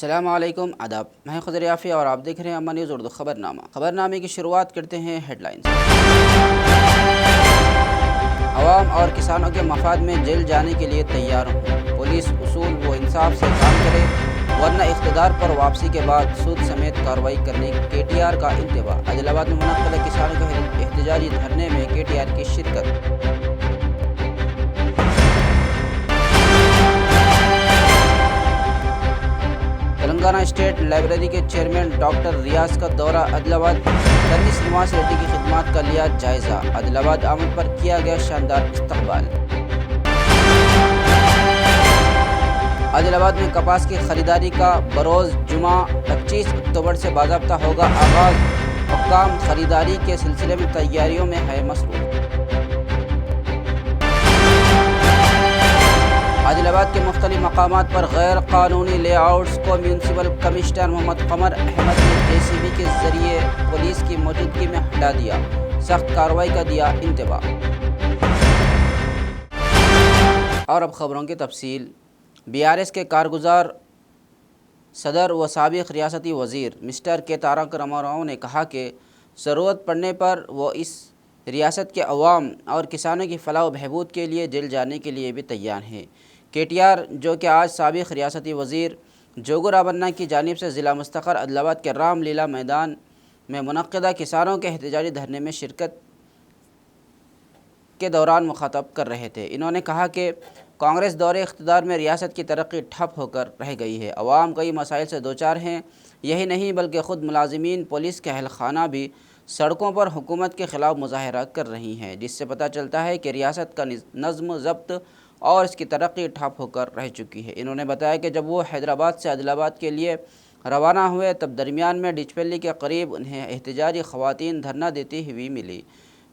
अस्सलाम वालेकुम आदाब। मैं खुदर याफ़ी और आप देख रहे हैं अम्मा न्यूज़ उर्दू खबरनामा। खबरनामे की शुरुआत करते हैं हेडलाइंस। अवाम और किसानों के मफाद में जेल जाने के लिए तैयार हूँ। पुलिस उसूल व इंसाफ से काम करे वरना इक़्तिदार पर वापसी के बाद सूद समेत कार्रवाई करने KTR का इंतबा। आदिलाबाद में मुनक़्क़द किसानों के एहतजाजी धरने में KTR की शिरकत। तेलंगाना स्टेट लाइब्रेरी के चेयरमैन डॉक्टर रियाज का दौरा आदिलाबाद। तन्नी श्रीनिवास रेड्डी की खिदमत का लिया जायजा। आदिलाबाद आमद पर किया गया शानदार इस्तकबाल। आदिलाबाद में कपास की खरीदारी का बरोज़ जुमा 25 अक्टूबर से बाज़ाब्ता होगा आगाज़। हुक्काम खरीदारी के सिलसिले में तैयारियों में है मसरूफ़। आदिलाबाद के मुख्तलिफ मकामात पर गैर कानूनी लेआउट्स को म्यूनसिपल कमिश्नर मोहम्मद कमर अहमद ने JCB के जरिए पुलिस की मौजूदगी में हटा दिया। सख्त कार्रवाई का दिया इंतबा। और अब खबरों की तफसील। BRS के कारगुजार सदर व साबिक़ रियासती वज़ीर मिस्टर के तारक रामाराव ने कहा कि ज़रूरत पड़ने पर वो इस रियासत के अवाम और किसानों की फलाह व बहबूद के लिए जेल जाने के लिए भी तैयार हैं। KTR जो कि आज साबिक़ रियासती वज़ीर जोगो रामन्ना की जानिब से ज़िला मुस्तक़र आदिलाबाद के रामलीला मैदान में मुनक़्क़दा किसानों के एहतजाजी धरने में शिरकत के दौरान मुखातब कर रहे थे। इन्होंने कहा कि कांग्रेस दौरे इक़्तिदार में रियासत की तरक्की ठप होकर रह गई है। अवाम कई मसाइल से दो चार हैं। यही नहीं बल्कि ख़ुद मुलाजिमीन पुलिस के अहलखाना भी सड़कों पर हुकूमत के ख़िलाफ़ मुज़ाहरा कर रही हैं, जिससे पता चलता है कि रियासत का नज़्म ज़ब्त और इसकी तरक्की ठप होकर रह चुकी है। इन्होंने बताया कि जब वो हैदराबाद से आदिलाबाद के लिए रवाना हुए तब दरमियान में डिचपल्ली के करीब उन्हें एहतजाजी ख़वातीन धरना देती हुई मिली।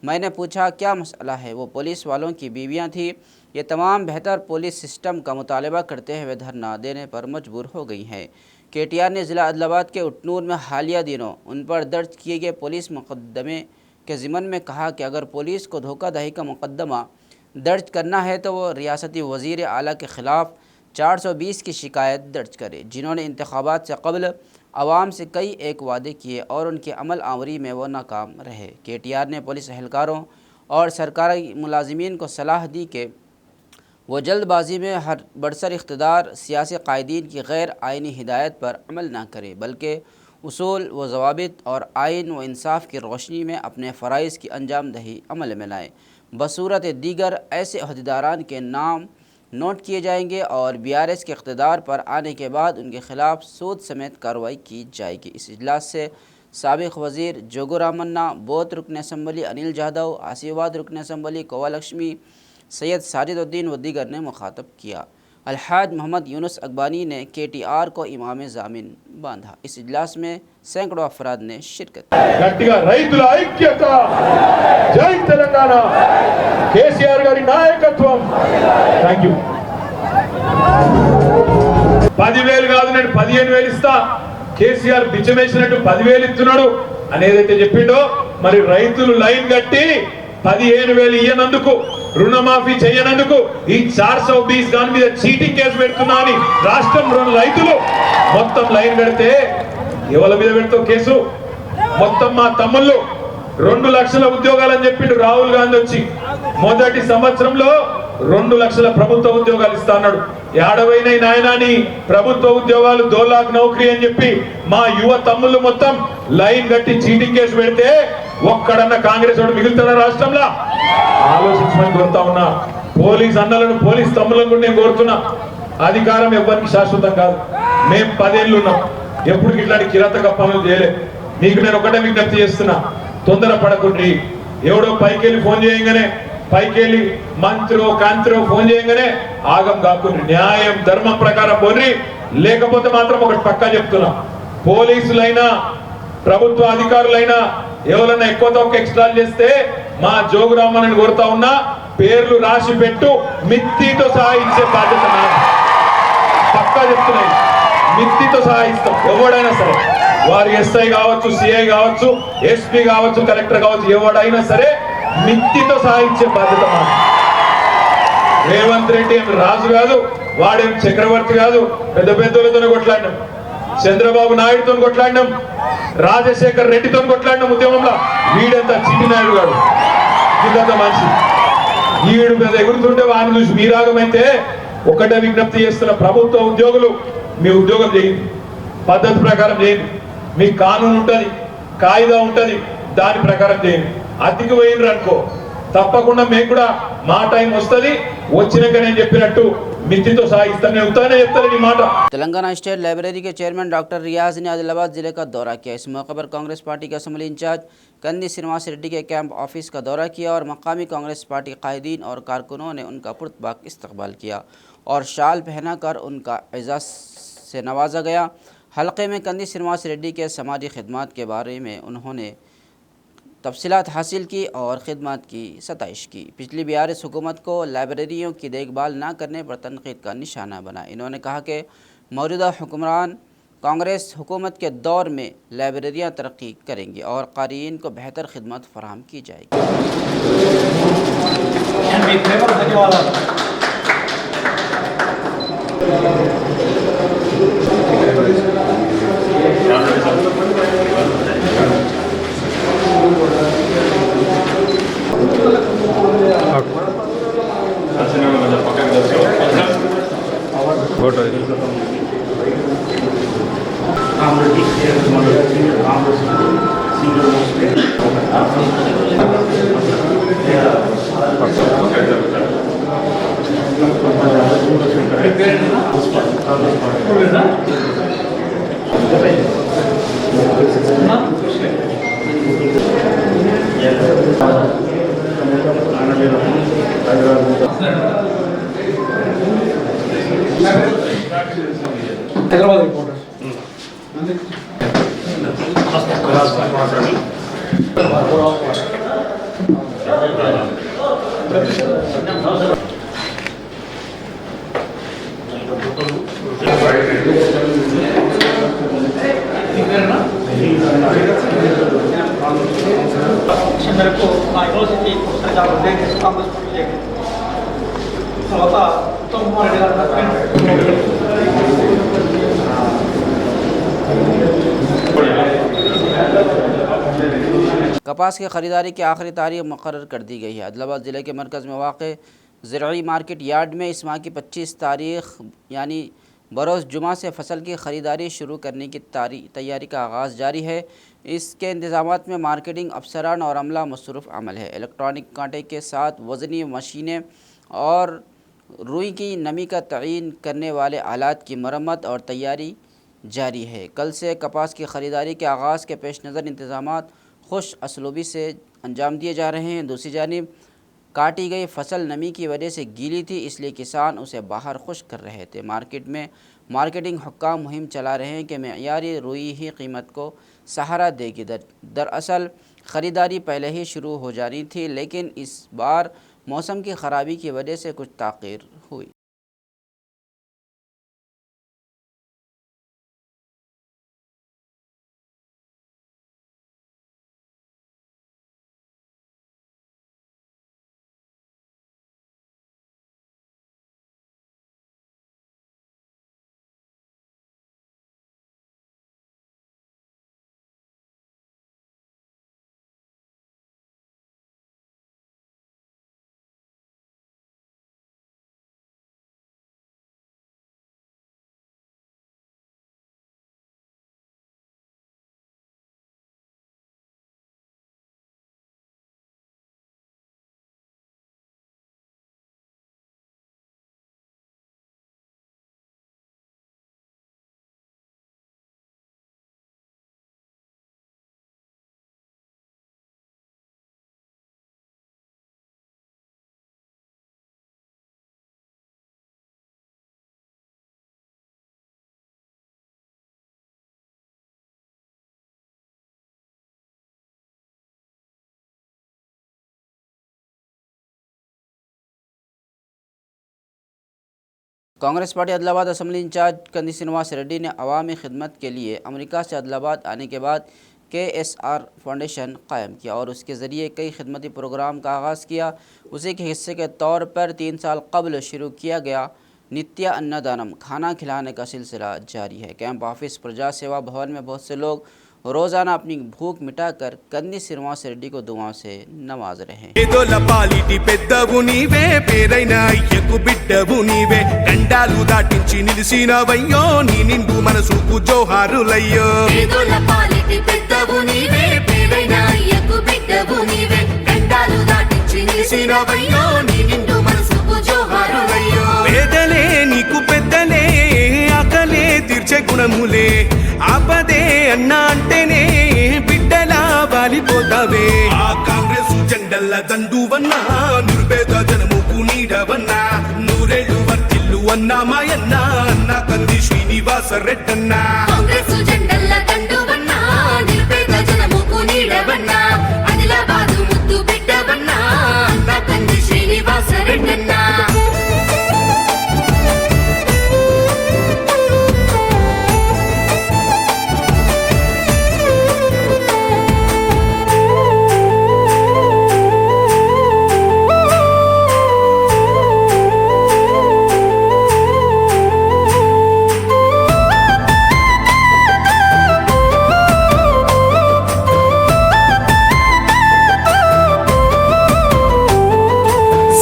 मैंने पूछा क्या मसला है। वो पुलिस वालों की बीवियां थीं। ये तमाम बेहतर पुलिस सिस्टम का मुतालबा करते हुए धरना देने पर मजबूर हो गई हैं। KTR ने ज़िला आदिलाबाद के उटनूर में हालिया दिनों उन पर दर्ज किए गए पुलिस मुकदमे के ज़िमन में कहा कि अगर पुलिस को धोखाधड़ी का मुकदमा दर्ज करना है तो वो रियासती वज़ीर आला के ख़िलाफ़ 420 की शिकायत दर्ज करे, जिन्होंने इंतखाबात से कबल आवाम से कई एक वादे किए और उनकी अमल आवरी में वो नाकाम रहे। KTR ने पुलिस एहलकारों और सरकारी मुलाजिमीन को सलाह दी कि वो जल्दबाजी में हर बरसर इक़्तिदार सियासी कायदीन की गैर आइनी हिदायत पर अमल ना करे, बल्कि उसूल व ज़वाबित और आइन व इंसाफ की रोशनी में अपने फ़राइज़ की अंजाम दही अमल में लाएँ। बसूरत दीगर ऐसे अहदेदारान के नाम नोट किए जाएंगे और BRS के इक़्तिदार पर आने के बाद उनके ख़िलाफ़ सूद समेत कार्रवाई की जाएगी। इस इजलास से साबिक़ वज़ीर जोगो रामन्ना, बोत रुकन असम्बली अनिल जाधव, आसिफाबाद रुकन असम्बली कोवा लक्ष्मी, सैयद साजिदुद्दीन व दीगर ने मुखातब किया। अलहाज मोहम्मद यूनुस अकबानी ने KTR को इमाम ज़ामिन बांधा। इस इजलास में सैकड़ों अफराद ने शिरकत की। जय तेलंगाना KCR गारी नायकत्वम। Thank you. 10,000 కాదు నేను 15,000 ఇస్తా, KCR బిచ్చమేసినట్టు 10,000 ఇస్తున్నాడు అనేదైతే చెప్పిండో, మరి రైతులు లైన్ కట్టి 15,000 ఇయ్యనందుకు, రుణమాఫీ చేయనందుకు ఈ 420 దాని మీద చీటింగ్ కేసు పెడుతున్నా అని రాష్ట్రంలోని రైతులు మొత్తం లైన్ కడితే ఎవల మీద పెడతావు కేసు? మొత్తం మా తమ్ముళ్ళు 2 లక్షల ఉద్యోగాలని చెప్పిండు రాహుల్ గాంధీ వచ్చి. మొదటి సంవత్సరంలో 2 లక్షల ప్రభుత్వ ఉద్యోగాలు ఇస్తా అన్నాడు. ఏడవైన నాయనాని ప్రభుత్వ ఉద్యోగాలు 2 लाख నౌకరీ అని చెప్పి మా యువ తమ్ముళ్ళు మొత్తం లైన్ కట్టి చీటింగ్ కేసు పెడితే ఒక్కడన్న కాంగ్రెస్ వాడు మిగులుతాడా రాష్ట్రంలో? ఆలోచించమని కోరుతా ఉన్నా. పోలీస్ అన్నలను, పోలీస్ తమ్ములను కూడా నేను కోరుతున్నా, అధికారం ఎవరికి శాశ్వతం కాదు. మేము 10 ఏళ్ళు ఉన్నాం, ఎప్పుడు ఇట్లాంటి కిరాతక పనులు చేయలే. మీకు నేను ఒకటే విజ్ఞప్తి చేస్తున్నా, తొందర పడకుండ్రి. ఎవడో పైకెళ్ళి ఫోన్ చేయగానే, పైకెళ్ళి మంత్రో కాంత్రో ఫోన్ చేయగానే ఆగం కాకుండ్రి. న్యాయం ధర్మం ప్రకారం పోన్రి. లేకపోతే మాత్రం ఒకటి పక్కా చెప్తున్నా, పోలీసులైనా ప్రభుత్వ అధికారులైనా ఎవరైనా ఎక్కువ తక్కువ ఎక్స్ట్రా చేస్తే మా జోగు రామన్నని కోరుతా ఉన్నా, పేర్లు రాసి పెట్టు, మిత్తితో సహా ఇచ్చే బాధ్యత నాది. పక్కా చెప్తున్నాయి, మిత్తితో సహా ఇస్తాం. ఎవడైనా సరే, వారు SI కావచ్చు, CI కావచ్చు, SP కావచ్చు, కలెక్టర్ కావచ్చు, ఎవడైనా సరే మిత్తితో సహా ఇచ్చే బాధ్యత మాది. రేవంత్ రెడ్డి ఏం రాజు కాదు, వాడేం చక్రవర్తి కాదు, పెద్ద పెద్దలతోనే కొట్లాడినాం. చంద్రబాబు నాయుడుతో కొట్లాడినాం, రాజశేఖర్ రెడ్డితో కొట్లాడినాం ఉద్యమంలో. వీడంతా చిట్టి నాయుడు గారు ఇంత మనిషి, వీడు మీద ఎగురుతుంటే వారిని చూసి మీరాగమైతే ఒకటే విజ్ఞప్తి చేస్తున్న ప్రభుత్వ ఉద్యోగులు, మీ ఉద్యోగం చేయండి, పద్ధతి ప్రకారం చేయండి. మీ కానూన్ ఉంటుంది, కాయిదా ఉంటుంది, దాని ప్రకారం చేయండి. అతికి పోయినరు అనుకో తప్పకుండా మేము కూడా మా టైం వస్తుంది, వచ్చినాక నేను చెప్పినట్టు మితితో సాగిస్తాను. నేను ఉత్తానే చెప్తాను ఈ మాట. तेलंगाना स्टेट लाइब्रेरी के चेयरमैन डॉक्टर रियाज ने आदिलाबाद जिले का दौरा किया। इस मौके पर कांग्रेस पार्टी के असम्बली इंचार्ज कंदी श्रीनिवास रेड्डी के कैंप ऑफिस का दौरा किया और मकामी कांग्रेस पार्टी कायदीन और कारकुनों ने उनका पुरतबाक इस्तकबाल किया और शाल पहनाकर उनका एजाज़ से नवाजा गया। हल्के में कंदी श्रीनिवास रेड्डी के समाजी खिदमात के बारे में उन्होंने तफसीलात हासिल की और ख़िदमत की सताइश की। पिछली बीआरएस हुकूमत को लाइब्रेरियों की देखभाल न करने पर तनकीद का निशाना बना। इन्होंने कहा कि मौजूदा हुक्मरान कांग्रेस हुकूमत के दौर में लाइब्रेरियाँ तरक्की करेंगी और क़ारीन को बेहतर खिदमत फराहम की जाएगी। हैदराबाद रिपोर्टर मेरे को यूनिवर्सिटी कांग्रेस पार्टी తర్వాత ఉత్తమ్ కుమార్ రెడ్డి గారు कपास की ख़रीदारी की आखिरी तारीख मुकर्रर कर दी गई है। आदिलाबाद ज़िले के मरकज़ में वाक़ ज़राई मार्केट यार्ड में इस माह की 25 तारीख यानी बरोज़ जुमा से फसल की ख़रीदारी शुरू करने की तैयारी का आगाज़ जारी है। इसके इंतज़ामात में मार्केटिंग अफसरान और अमला मसरूफ़ अमल है। इलेक्ट्रॉनिक कांटे के साथ वज़नी मशीनें और रुई की नमी का तयीन करने वाले आलात की मरम्मत और तैयारी जारी है। कल से कपास की ख़रीदारी के आगाज़ के पेश नज़र इंतज़ामात खुश असलूबी से अंजाम दिए जा रहे हैं। दूसरी जानिब काटी गई फसल नमी की वजह से गीली थी, इसलिए किसान उसे बाहर खुश्क कर रहे थे। मार्केट में मार्केटिंग हुक्काम मुहिम चला रहे हैं कि मेयारी रुई ही कीमत को सहारा देगी। दरअसल ख़रीदारी पहले ही शुरू हो जानी थी, लेकिन इस बार मौसम की ख़राबी की वजह से कुछ ताख़ीर हुई। Congress party Adilabad assembly incharge Kandi Srinivas Reddy ने अवामी खिदमत के लिए अमेरिका से आदिलाबाद आने के बाद KSR फाउंडेशन कायम किया और उसके ज़रिए कई खिदमती प्रोग्राम का आगाज़ किया। उसी के हिस्से के तौर पर 3 साल कबल शुरू किया गया नित्य अन्नदानम खाना खिलाने का सिलसिला जारी है। कैंप ऑफिस प्रजा सेवा भवन में बहुत से लोग रोजाना अपनी भूख मिटाकर कंदी श्रीनिवास रेड्डी को दुआओं से नवाज रहे हैं। పేదోళ్ళ పాలిటి పెద్దవు నీవే పేరైన అయ్యకు బిడ్డవు నీవే గండాలు దాటించి నిలిసినవయ్యో నీ నిండు మనసుకు జోహారులయ్యో పేదోళ్ళ పాలిటి పెద్దవు నీవే పేరైన అయ్యకు బిడ్డవు నీవే గండాలు దాటించి నిలిసినవయ్యో నీ నిండు మనసుకు జోహారులయ్యో పేదలే నీకు పెద్దలే ఆకలే తీర్చే గుణములే ఆపదే అన్నా అంటేనే బిడ్డలా వాలిపోతావే ఆ కాంగ్రెస్ జెండల్ల దండువన్నా నిర్భేద జనముకు నీడవన్నా నూరేళ్లు వర్తిల్లు అన్నా మాయన్నా అన్నా కంది శ్రీనివాస రెడ్డన్నా కాంగ్రెస్ జెండల్ల దండువన్నా నిర్భేద జనముకు నీడవన్నా ఆదిలాబాదు ముద్దు బిడ్డవన్నా అన్నా కంది శ్రీనివాస రెడ్డన్నా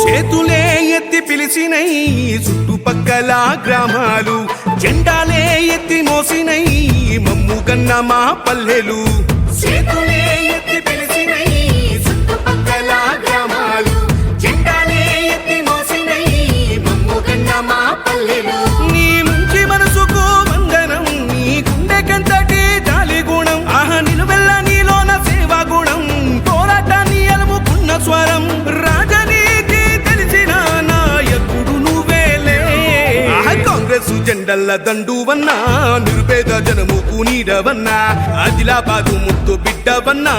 చేతులే ఎత్తి పిలిచినై చుట్టుపక్కల గ్రామాలు జెండాలే ఎత్తి మోసినై మమ్ముగన్న మా పల్లెలు చేతులే ఎత్తి పిలిచినై చుట్టుపక్కల గ్రామాలు జెండాలే ఎత్తి మోసినై మమ్ముగన్న మా పల్లెలు నీ మంచి మనసుకు వందనం నీ గుండెకంతటి జాలి గుణం ఆహా నిలువెల్ల నీలోన సేవా గుణం పోరాటాన్ని అలుముకున్న స్వరం రాజనీతి తెలిసిన నాయకుడు నువ్వేలే కాంగ్రెస్ జెండల్ల దండువన్నా నిర్భేద జనముకు నీడవన్నా ఆదిలాబాదు ముద్దు బిడ్డవన్నా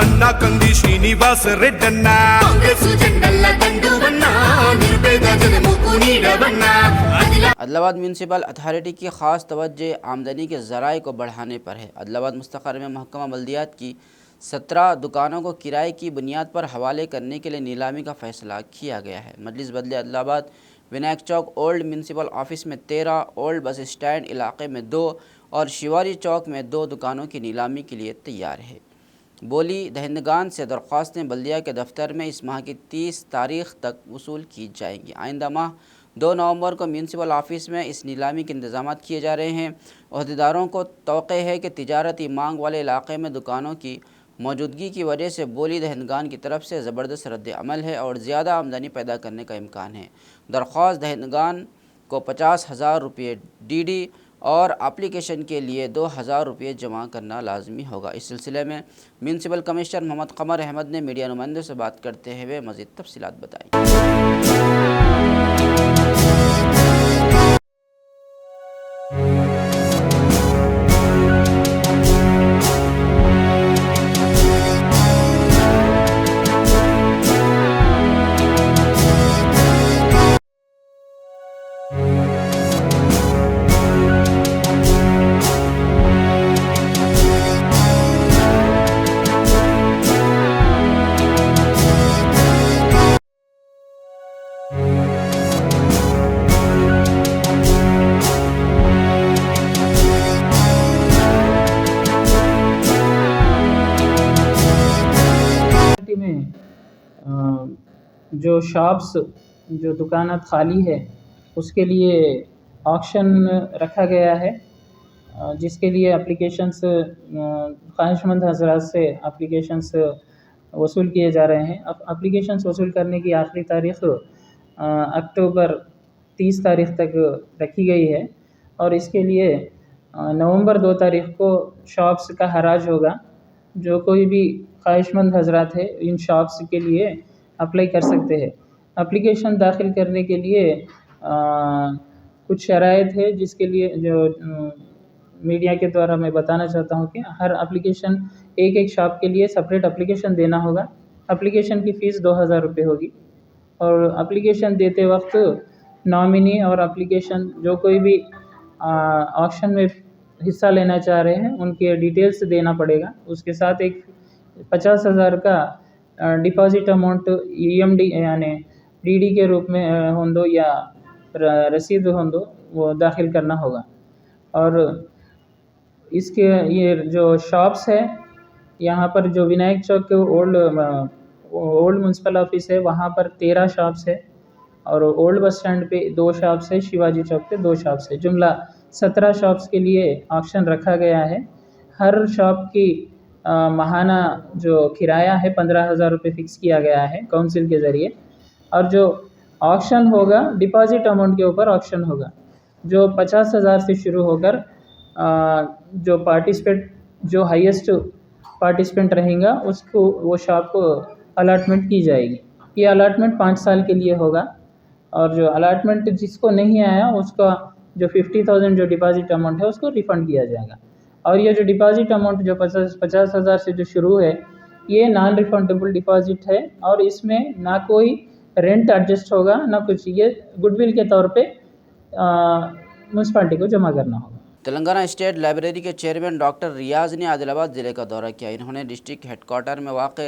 అన్నా కంది శ్రీనివాస రెడ్డన్నా కాంగ్రెస్ జెండల్ల దండువన్నా నిర్భేద జనముకు నీడవన్నా अदलाबाद म्यूनसिपल अथॉरिटी की ख़ास तवज्जो आमदनी के ज़राए को बढ़ाने पर है। अदलाबाद मुस्तक़र में महकमा बल्दियात की 17 दुकानों को किराए की बुनियाद पर हवाले करने के लिए नीलामी का फ़ैसला किया गया है। मजलिस बदले अदलाबाद विनायक चौक ओल्ड म्यूनसिपल ऑफिस में 13, ओल्ड बस स्टैंड इलाके में 2 और शिवारी चौक में 2 दुकानों की नीलामी के लिए तैयार है। बोली दहिंदगान से दरख्वास्तें बल्दिया के दफ्तर में इस माह की 30 तारीख तक वसूल की जाएंगी। आइंदा माह 2 नवंबर को म्यूनसिपल ऑफिस में इस नीलामी के इंतजाम किए जा रहे हैं। अहदेदारों को तौक़े है कि तिजारती मांग वाले इलाक़े में दुकानों की मौजूदगी की वजह से बोली दहिंदगान की तरफ से ज़बरदस्त रद्द अमल है और ज़्यादा आमदनी पैदा करने का इम्कान है। दरख्वास्त दहिंदगान को 50,000 रुपये DD और एप्लीकेशन के लिए 2,000 रुपये जमा करना लाजमी होगा। इस सिलसिले में म्यूनसिपल कमिश्नर मोहम्मद कमर अहमद ने मीडिया नुमाइंदों से बात करते हुए मज़ीद तफसीलात बताई। में जो शॉप्स जो दुकानात खाली है उसके लिए ऑक्शन रखा गया है, जिसके लिए एप्लीकेशंस ख्वाहिशमंद हजरात से एप्लीकेशंस वसूल किए जा रहे हैं। अब एप्लीकेशंस वसूल करने की आखिरी तारीख़ अक्टूबर 30 तारीख़ तक रखी गई है और इसके लिए नवंबर 2 तारीख़ को शॉप्स का हराज होगा। जो कोई भी ख्वाहिशमंद हजरात है इन शॉप्स के लिए अप्लाई कर सकते हैं। एप्लीकेशन दाखिल करने के लिए कुछ शराइत है, जिसके लिए जो मीडिया के द्वारा मैं बताना चाहता हूँ कि हर एप्लीकेशन एक शॉप के लिए सेपरेट एप्लीकेशन देना होगा। एप्लीकेशन की फ़ीस 2,000 रुपये होगी और एप्लीकेशन देते वक्त नॉमिनी और एप्लीकेशन जो कोई भी ऑक्शन में हिस्सा लेना चाह रहे हैं उनके डिटेल्स देना पड़ेगा। उसके साथ एक 50,000 का डिपॉजिट अमाउंट EMD यानी DD के रूप में हों दो या रसीद हो दो वो दाखिल करना होगा। और इसके ये जो शॉप्स है यहाँ पर जो विनायक चौक के ओल्ड म्यूनसिपल ऑफिस है वहाँ पर 13 शॉप्स है और ओल्ड बस स्टैंड पे 2 शॉप्स है, शिवाजी चौक पे 2 शॉप्स है। जुमला 17 शॉप्स के लिए ऑक्शन रखा गया है। हर शॉप की माहाना जो किराया है 15,000 रुपये फ़िक्स किया गया है काउंसिल के ज़रिए। और जो ऑक्शन होगा डिपॉजिट अमाउंट के ऊपर ऑक्शन होगा, जो 50,000 से शुरू होकर जो पार्टिसिपेट जो हाईएस्ट पार्टिसिपेंट रहेगा उसको वो शॉप को अलॉटमेंट की जाएगी। ये अलॉटमेंट 5 साल के लिए होगा और जो अलॉटमेंट जिसको नहीं आया उसका जो 50,000 जो डिपॉजिट अमाउंट है उसको रिफ़ंड किया जाएगा। और ये जो डिपॉजिट अमाउंट जो 50,000 से जो शुरू है ये नॉन रिफंडेबल डिपॉजिट है और इसमें ना कोई रेंट एडजस्ट होगा ना कुछ, ये गुडविल के तौर पे म्यूनसिपालिटी को जमा करना होगा। तेलंगाना स्टेट लाइब्रेरी के चेयरमैन डॉक्टर रियाज ने आदिलाबाद ज़िले का दौरा किया। इन्होंने डिस्ट्रिक्ट हेडक्वार्टर में वाक़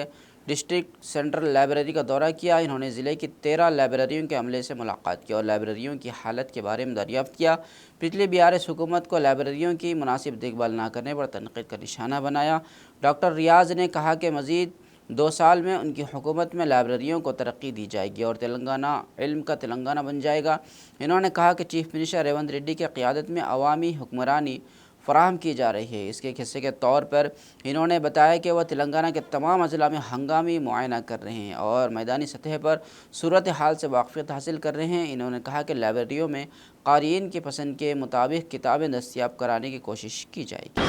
डिस्ट्रिक्ट सेंट्रल लाइब्रेरी का दौरा किया। इन्होंने ज़िले की 13 लाइब्रेरियों के अमले से मुलाकात की और लाइब्रेरियों की हालत के बारे में दरियाफ्त किया। पिछली BRS हुकूमत को लाइब्रेरियों की मुनासिब देखभाल न करने पर तनक़ीद का निशाना बनाया। डॉक्टर रियाज ने कहा कि मज़ीद 2 साल में उनकी हुकूमत में लाइब्रेरियों को तरक्की दी जाएगी और तेलंगाना इल्म का तेलंगाना बन जाएगा। इन्होंने कहा कि चीफ मिनिस्टर रेवंत रेड्डी की क़यादत में अवामी हुक्मरानी फ़राहम की जा रही है। इसके हिस्से के तौर पर इन्होंने बताया कि वह तेलंगाना के तमाम अज़ला में हंगामी मुआयना कर रहे हैं और मैदानी सतह पर सूरत हाल से वाक़फ़ियत हासिल कर रहे हैं। इन्होंने कहा कि लाइब्रेरियों में क़ारीन की पसंद के मुताबिक किताबें दस्तयाब कराने की कोशिश की जाएगी।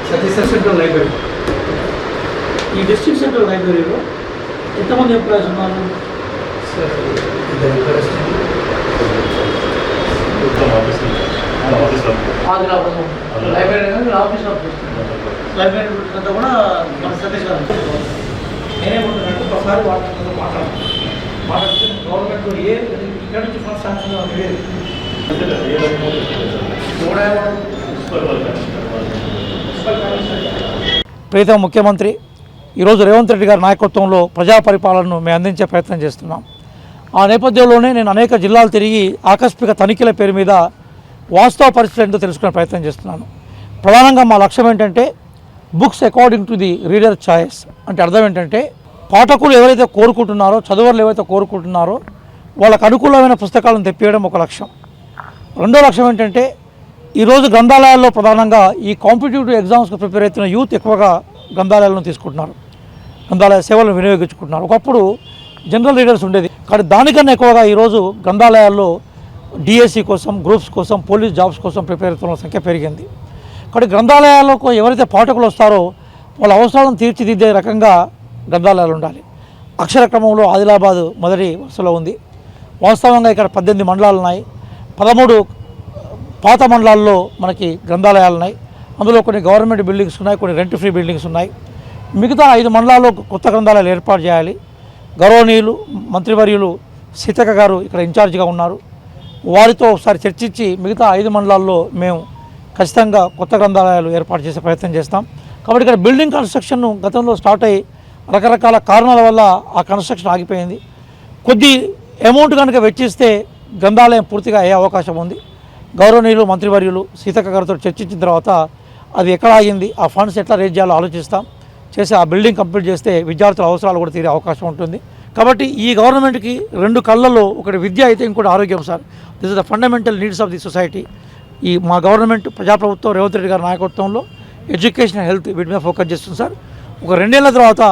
సతీశ్వర్ సెంట్రల్ లైబ్రరీ, ఈ డిస్ట్రిక్ట్ సెంట్రల్ లైబ్రరీలో ఎంతమంది ఎంప్లాయీస్ ఉన్నారు? ఆదిలాబాద్ లైబ్రరీ ఆఫీస్ లైబ్రరీ అంతా కూడా మన సతీష్ గారు. నేనేమంటున్నానంటే ఒకసారి వాళ్ళతో మాట్లాడితే గవర్నమెంట్ ఇక్కడ నుంచి ఫండ్స్ శాంక్షన్ లేదు. ప్రీతం ముఖ్యమంత్రి ఈరోజు రేవంత్ రెడ్డి గారి నాయకత్వంలో ప్రజా పరిపాలనను మేము అందించే ప్రయత్నం చేస్తున్నాం. ఆ నేపథ్యంలోనే నేను అనేక జిల్లాలు తిరిగి ఆకస్మిక తనిఖీల పేరు మీద వాస్తవ పరిస్థితులు ఏంటో తెలుసుకునే ప్రయత్నం చేస్తున్నాను. ప్రధానంగా మా లక్ష్యం ఏంటంటే books according to the reader choice. అంటే అర్థం ఏంటంటే పాఠకులు ఎవరైతే కోరుకుంటున్నారో, చదువర్లు ఎవరైతే కోరుకుంటున్నారో వాళ్ళకు అనుకూలమైన పుస్తకాలను తెప్పియడం ఒక లక్ష్యం. రెండో లక్ష్యం ఏంటంటే ఈరోజు గ్రంథాలయాల్లో ప్రధానంగా ఈ కాంపిటేటివ్ ఎగ్జామ్స్కి ప్రిపేర్ అవుతున్న యూత్ ఎక్కువగా గ్రంథాలయాలను తీసుకుంటున్నారు, గ్రంథాలయ సేవలను వినియోగించుకుంటున్నారు. ఒకప్పుడు జనరల్ రీడర్స్ ఉండేది, కానీ దానికన్నా ఎక్కువగా ఈరోజు గ్రంథాలయాల్లో డిఎస్సి కోసం, గ్రూప్స్ కోసం, పోలీస్ జాబ్స్ కోసం ప్రిపేర్ అవుతున్న సంఖ్య పెరిగింది. కాబట్టి గ్రంథాలయాలకు ఎవరైతే పాఠకులు వస్తారో వాళ్ళ అవసరాలను తీర్చిదిద్దే రకంగా గ్రంథాలయాలు ఉండాలి. అక్షర క్రమంలో ఆదిలాబాద్ మొదటి వరుసలో ఉంది. వాస్తవంగా ఇక్కడ 18 మండలాలు ఉన్నాయి. 13 పాత మండలాల్లో మనకి గ్రంథాలయాలు ఉన్నాయి. అందులో కొన్ని గవర్నమెంట్ బిల్డింగ్స్ ఉన్నాయి, కొన్ని రెంట్ ఫ్రీ బిల్డింగ్స్ ఉన్నాయి. మిగతా 5 మండలాల్లో కొత్త గ్రంథాలయాలు ఏర్పాటు చేయాలి. గౌరవనీయులు మంత్రివర్యులు సీతక్క గారు ఇక్కడ ఇన్ఛార్జిగా ఉన్నారు. వారితో ఒకసారి చర్చించి మిగతా 5 మండలాల్లో మేము ఖచ్చితంగా కొత్త గ్రంథాలయాలు ఏర్పాటు చేసే ప్రయత్నం చేస్తాం. కాబట్టి ఇక్కడ బిల్డింగ్ కన్స్ట్రక్షన్ గతంలో స్టార్ట్ అయ్యి రకరకాల కారణాల వల్ల ఆ కన్స్ట్రక్షన్ ఆగిపోయింది. కొద్ది అమౌంట్ కనుక వెచ్చిస్తే గ్రంథాలయం పూర్తిగా అయ్యే అవకాశం ఉంది. గౌరవనీయులు మంత్రివర్యులు సీతక్క గారితో చర్చించిన తర్వాత అది ఎక్కడ ఆగింది, ఆ ఫండ్స్ ఎట్లా రేజ్ చేయాలో ఆలోచిస్తాం. చేసి ఆ బిల్డింగ్ కంప్లీట్ చేస్తే విద్యార్థుల అవసరాలు కూడా తీరే అవకాశం ఉంటుంది. కాబట్టి ఈ గవర్నమెంట్కి 2 కళ్ళల్లో ఒకటి విద్య అయితే ఇంకోటి ఆరోగ్యం sir. This is the fundamental needs of the society. ఈ మా గవర్నమెంట్ ప్రజాప్రభుత్వం రేవంత్ రెడ్డి గారి నాయకత్వంలో ఎడ్యుకేషన్, హెల్త్ వీటి మీద ఫోకస్ చేస్తుంది సార్. ఒక 2 ఏళ్ల తర్వాత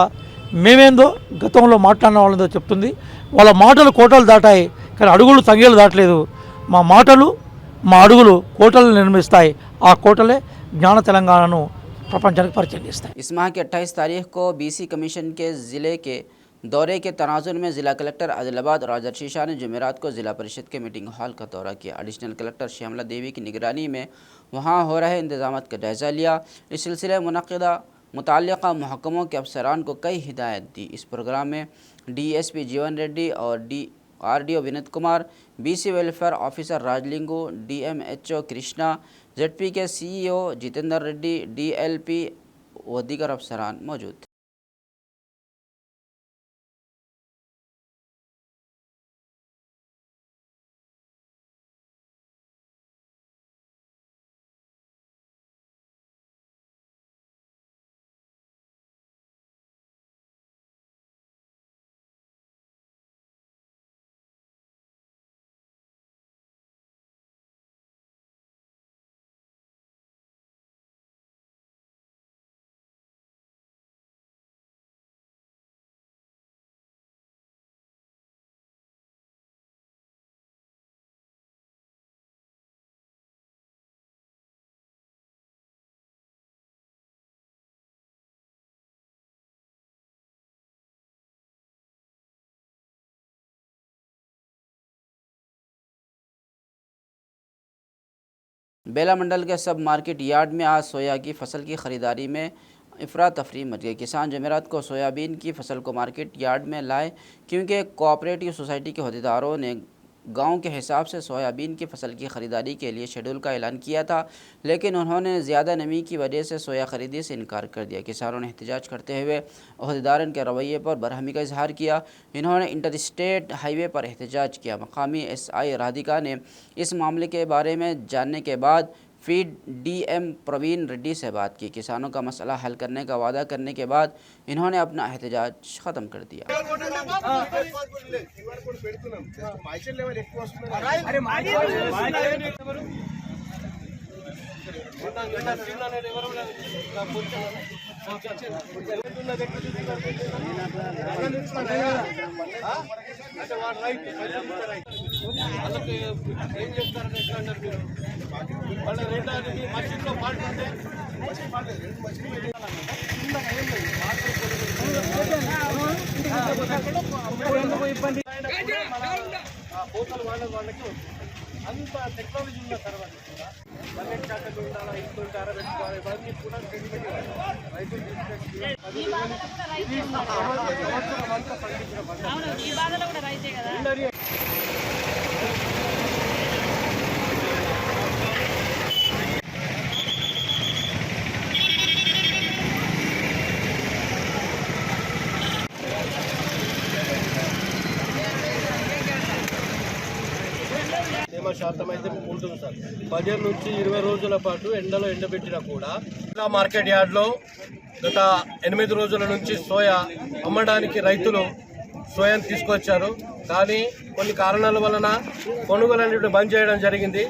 మేమేందో గతంలో మాట్లాడిన వాళ్ళేందో చెప్తుంది. వాళ్ళ మాటలు కోటలు దాటాయి, కానీ అడుగులు తంగేలు దాటలేదు. మా మాటలు, మా అడుగులు కోటలు నిర్మిస్తాయి. ఆ కోటలే జ్ఞాన తెలంగాణను ప్రపంచానికి పరిచయం చేస్తాయి. इस माह की 28 तारीख को BC कमीशन के ज़िले के दौरे के तनाजुर में ज़िला कलेक्टर आदिलाबाद राजर्षि शाह ने जुमेरात को ज़िला परिषद के मीटिंग हॉल का दौरा किया। एडिशनल कलेक्टर श्यामला देवी की निगरानी में वहां हो रहे इंतजामात का जायज़ा लिया। इस सिलसिले में मुनक़िदा मुतल्लिक़ा महकमों के अफसरान को कई हिदायत दी। इस प्रोग्राम में DSP जीवन रेड्डी और RDO Vineet Kumar, BC welfare officer Rajalingu, DMHO Krishna, ZP के CEO जितेंद्र रेड्डी, DLP व दीगर अफसरान मौजूद थे। बेला मंडल के सब मार्केट यार्ड में आज सोया की फसल की ख़रीदारी में अफरा तफरी मच गई। किसान जमेरात को सोयाबीन की फसल को मार्केट यार्ड में लाए क्योंकि कोऑपरेटिव सोसाइटी के अहदेदारों ने गांव के हिसाब से सोयाबीन की फसल की ख़रीदारी के लिए शेड्यूल का ऐलान किया था, लेकिन उन्होंने ज़्यादा नमी की वजह से सोया ख़रीदी से इनकार कर दिया। किसानों ने एहतजाज करते हुए अहदेदारों के रवैये पर बरहमी का इजहार किया। इन्होंने इंटर स्टेट हाईवे पर एहतजाज किया। मकामी SI राधिका ने इस मामले के बारे में जानने के बाद फीड DM प्रवीण रेड्डी से बात की। किसानों का मसला हल करने का वादा करने के बाद इन्होंने अपना एहतजाज ख़त्म कर दिया। అంత టెక్నాలజీ ఉన్న తర్వాత కూడా పల్లెట్ శాఖలు ఉండాలా ఇంకొక ఆరబెట్టుకోవాలి ఇవన్నీ కూడా రైతులు సంవత్సరం అంతా పండించిన పంట శాతం అయితే ఉంటుంది సార్. 15 నుంచి 20 రోజుల పాటు ఎండలో ఎండబెట్టినా కూడా మార్కెట్ యార్డ్లో గత 8 రోజుల నుంచి సోయా అమ్మడానికి రైతులు సోయాను తీసుకొచ్చారు. కానీ కొన్ని కారణాల వలన కొనుగోలు అనేటువంటి బంద్ చేయడం జరిగింది.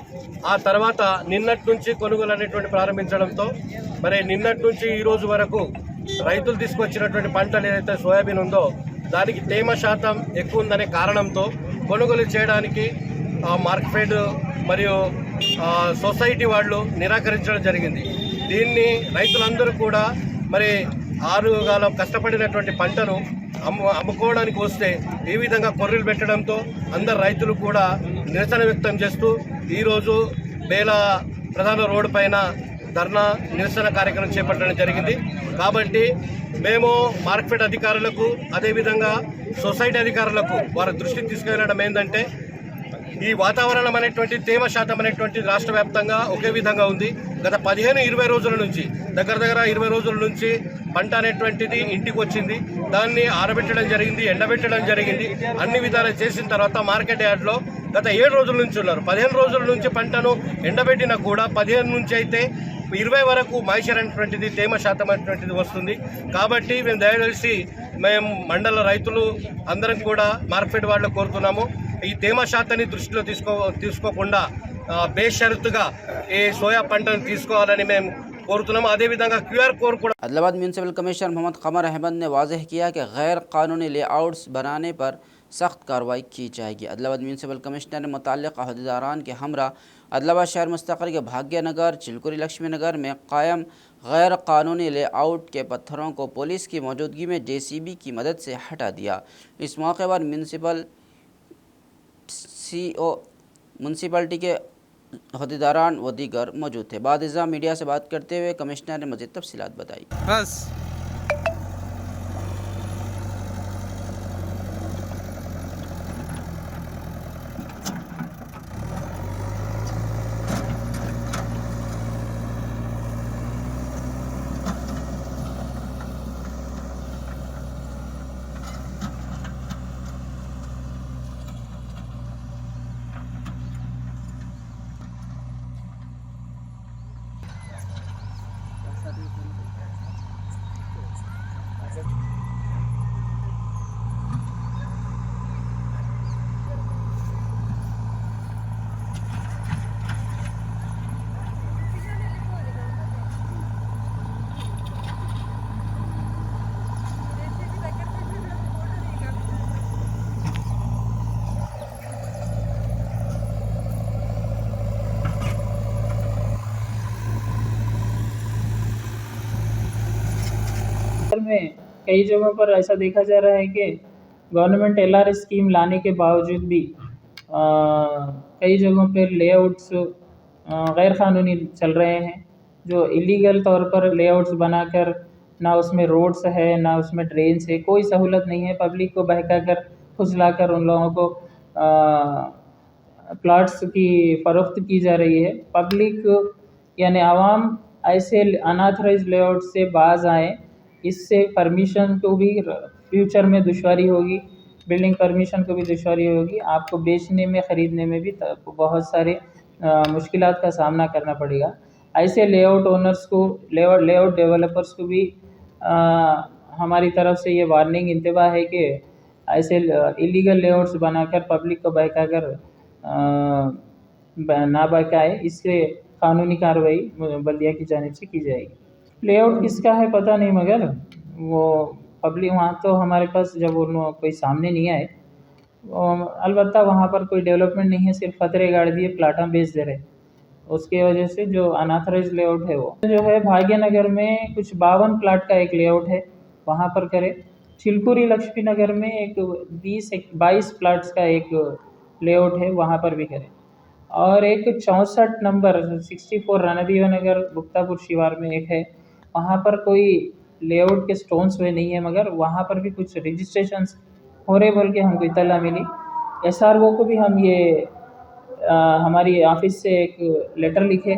ఆ తర్వాత నిన్నటి నుంచి కొనుగోలు అనేటువంటి ప్రారంభించడంతో మరి నిన్నటి నుంచి ఈ రోజు వరకు రైతులు తీసుకొచ్చినటువంటి పంటలు ఏదైతే సోయాబీన్ ఉందో దానికి తేమ శాతం ఎక్కువ ఉందనే కారణంతో కొనుగోలు చేయడానికి మార్కెట్ మరియు సొసైటీ వాళ్ళు నిరాకరించడం జరిగింది. దీన్ని రైతులందరూ కూడా మరి 6 కాలం కష్టపడినటువంటి పంటను అమ్ముకోవడానికి వస్తే ఈ విధంగా కొర్రీలు పెట్టడంతో అందరు రైతులు కూడా నిరసన వ్యక్తం చేస్తూ ఈరోజు బేలా ప్రధాన రోడ్డు పైన ధర్నా నిరసన కార్యక్రమం చేపట్టడం జరిగింది. కాబట్టి మేము మార్కెట్ అధికారులకు అదేవిధంగా సొసైటీ అధికారులకు వారి దృష్టికి తీసుకెళ్లడం ఏంటంటే ఈ వాతావరణం అనేటువంటి తేమ శాతం అనేటువంటి రాష్ట్ర వ్యాప్తంగా ఒకే విధంగా ఉంది. గత 15-20 రోజుల నుంచి దగ్గర 20 రోజుల నుంచి పంట అనేటువంటిది ఇంటికి వచ్చింది. దాన్ని ఆరబెట్టడం జరిగింది, ఎండబెట్టడం జరిగింది. అన్ని విధాలు చేసిన తర్వాత మార్కెట్ యార్డ్లో గత 7 రోజుల నుంచి ఉన్నారు. 15 రోజుల నుంచి పంటను ఎండబెట్టినా కూడా 15 నుంచి అయితే 20 వరకు మాయిశ్చర్ అనేటువంటిది తేమ శాతం అనేటువంటిది వస్తుంది. కాబట్టి మేము దయచేసి మేము మండల రైతులు అందరం కూడా మార్కెట్ వాళ్ళకు కోరుతున్నాము, ఈ తేమ శాతాన్ని దృష్టిలో తీసుకోకుండా బేషరతుగా ఈ సోయా పంటను తీసుకోవాలని మేము కోరుతున్నాము. అదేవిధంగా QR కోడ్ కూడా आदिलाबाद म्यूनसिपल कमिश्नर मोहम्मद कमर अहमद ने वाज़ेह किया कि गैर कानूनी लेआउट्स बनाने पर सख्त कार्रवाई की जाएगी। अदलाबाद म्यूनसिपल कमिश्नर ने मुतल्लिक़ अहदेदारान के हमरा अदलाबाद शहर मुस्तक़िल के भाग्य नगर, चिलकुरी लक्ष्मी नगर में कायम गैर कानूनी लेआउट के पत्थरों को पुलिस की मौजूदगी में JCB की मदद से हटा दिया। इस मौके पर म्यूनसिपलिटी के अहदेदारान व दीगर मौजूद थे। बाद इज़ा मीडिया से बात करते हुए कमिश्नर ने मज़ीद तफसीलात बताई। में कई जगहों पर ऐसा देखा जा रहा है कि गवर्नमेंट LRS स्कीम लाने के बावजूद भी कई जगहों पर लेआउट्स गैर कानूनी चल रहे हैं, जो इलीगल तौर पर लेआउट्स बनाकर ना उसमें रोड्स है ना उसमें ड्रेन्स है, कोई सहूलत नहीं है। पब्लिक को बहकाकर फुसलाकर उन लोगों को प्लाट्स की फ़रोख्त की जा रही है। पब्लिक यानी आवाम ऐसे अनऑथराइज्ड लेआउट से बाज आए, इससे परमिशन को भी फ्यूचर में दुश्वारी होगी, बिल्डिंग परमिशन को भी दुश्वारी होगी, आपको बेचने में ख़रीदने में भी बहुत सारे मुश्किलात का सामना करना पड़ेगा। ऐसे लेआउट ओनर्स को, लेआउट डेवलपर्स को भी हमारी तरफ से ये वार्निंग इंतबाह है कि ऐसे इलीगल लेआउट्स बनाकर पब्लिक को बहकाकर ना बहकाए, इससे कानूनी कार्रवाई बल्दिया की जानिब से की जाएगी। लेआउट किसका है पता नहीं, मगर वो पब्लिक वहाँ तो हमारे पास जब उन कोई सामने नहीं आए, अलबत्ता वहाँ पर कोई डेवलपमेंट नहीं है, सिर्फ फतरे गाड़ दिए, प्लाटा बेच दे रहे, उसकी वजह से जो अनऑथराइज्ड लेआउट है वो जो है भाग्य नगर में कुछ 52 प्लाट का एक लेआउट है, वहाँ पर करे। चिलकुरी लक्ष्मी नगर में एक 22 प्लाट्स का एक लेआउट है, वहाँ पर भी करे। और एक 64 नंबर 64 रणदीव नगर गुप्तापुर शिवार में एक है, वहाँ पर कोई लेआउट के स्टोन्स हुए नहीं है, मगर वहाँ पर भी कुछ रजिस्ट्रेशंस हो रहे बोल के हमको इत्तला मिली। SRO को भी हम ये हमारी ऑफिस से एक लेटर लिखे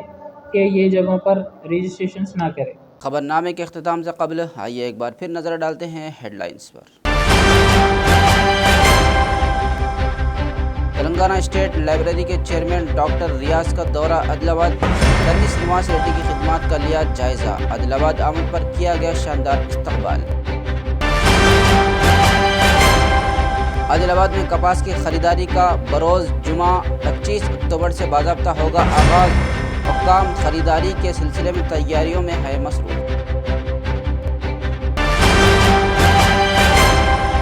कि ये जगहों पर रजिस्ट्रेशंस ना करें। खबरनामे के अख्तिताम से कबल आइए एक बार फिर नज़र डालते हैं हेडलाइंस पर। तेलंगाना स्टेट लाइब्रेरी के चेयरमैन डॉक्टर रियाज का दौरा आदिलाबाद, धरनी श्रीनिवास रेड्डी की खिदमत का लिया जायज़ा, आदिलाबाद आमद पर किया गया शानदार इस्तकबाल। आदिलाबाद में कपास की खरीदारी का बरोज़ जुमा 25 अक्टूबर से बाज़ाब्ता होगा आगाज़, हुक्काम खरीदारी के सिलसिले में तैयारियों में है मसरूफ़।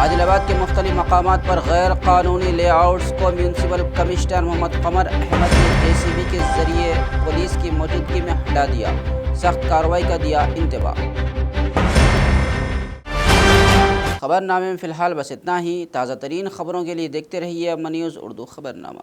आदिलाबाद के मुख्तलिफ मकामात पर गैर कानूनी लेआउट्स को म्यूनसिपल कमिश्नर मोहम्मद कमर अहमद ने JCB के ज़रिए पुलिस की मौजूदगी में हटा दिया, सख्त कार्रवाई का दिया इंतबाह। खबरनामे में फ़िलहाल बस इतना ही। ताज़ा तरीन खबरों के लिए देखते रहिए अमन न्यूज़ उर्दू खबरनामा।